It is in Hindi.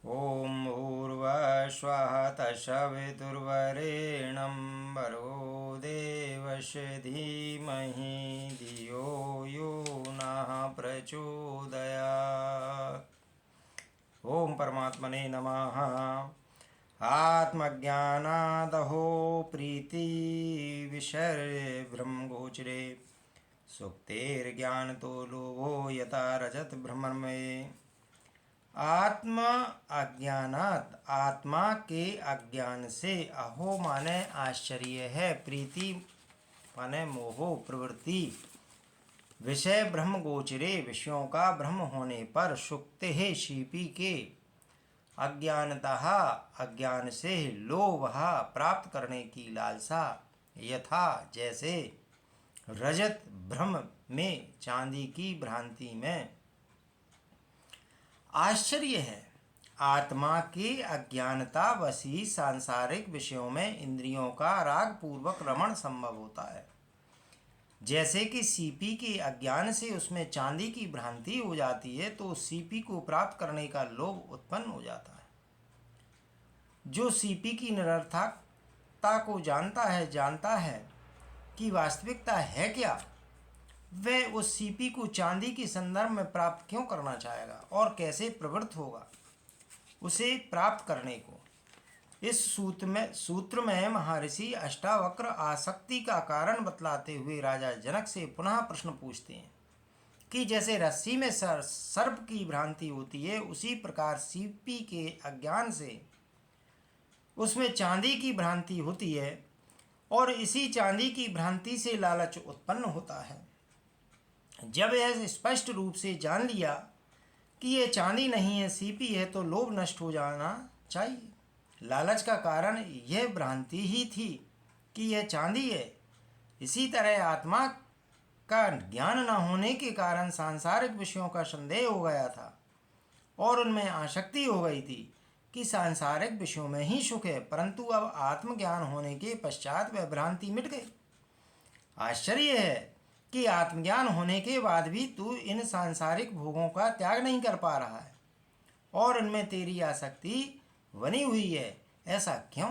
ॐ भूर्भुवस्वः तत्सवितुर्वरेण्यं भर्गो देवस्य धीमहि धियो यो नः प्रचोदयात्। ओम परमात्मने नमः। आत्मज्ञानादहो प्रीति विषय ब्रह्मगोचरे सुक्तेर्ज्ञान तो लोभो यथा रजत भ्रमरमये। आत्म अज्ञानात, आत्मा के अज्ञान से, अहो माने आश्चर्य है, प्रीति माने मोहो प्रवृत्ति, विषय ब्रह्म गोचरे विषयों का ब्रह्म होने पर, सुक्ते है शिपी के, अज्ञानतः अज्ञान से, लोभ प्राप्त करने की लालसा, यथा जैसे, रजत भ्रम में चांदी की भ्रांति में। आश्चर्य है, आत्मा की अज्ञानता वसी सांसारिक विषयों में इंद्रियों का राग पूर्वक रमण संभव होता है। जैसे कि सीपी के अज्ञान से उसमें चांदी की भ्रांति हो जाती है तो सीपी को प्राप्त करने का लोभ उत्पन्न हो जाता है। जो सीपी की निरर्थकता को जानता है कि वास्तविकता है क्या, वह उस सीपी को चांदी के संदर्भ में प्राप्त क्यों करना चाहेगा और कैसे प्रवृत्त होगा उसे प्राप्त करने को। इस सूत्र में महर्षि अष्टावक्र आसक्ति का कारण बतलाते हुए राजा जनक से पुनः प्रश्न पूछते हैं कि जैसे रस्सी में सर्प की भ्रांति होती है, उसी प्रकार सीपी के अज्ञान से उसमें चांदी की भ्रांति होती है और इसी चांदी की भ्रांति से लालच उत्पन्न होता है। जब यह स्पष्ट रूप से जान लिया कि यह चांदी नहीं है, सीपी है, तो लोभ नष्ट हो जाना चाहिए। लालच का कारण यह भ्रांति ही थी कि यह चांदी है। इसी तरह आत्मा का ज्ञान न होने के कारण सांसारिक विषयों का संदेह हो गया था और उनमें आसक्ति हो गई थी कि सांसारिक विषयों में ही सुख है, परंतु अब आत्मज्ञान होने के पश्चात वह भ्रांति मिट गई। आश्चर्य है कि आत्मज्ञान होने के बाद भी तू इन सांसारिक भोगों का त्याग नहीं कर पा रहा है और इनमें तेरी आसक्ति बनी हुई है। ऐसा क्यों?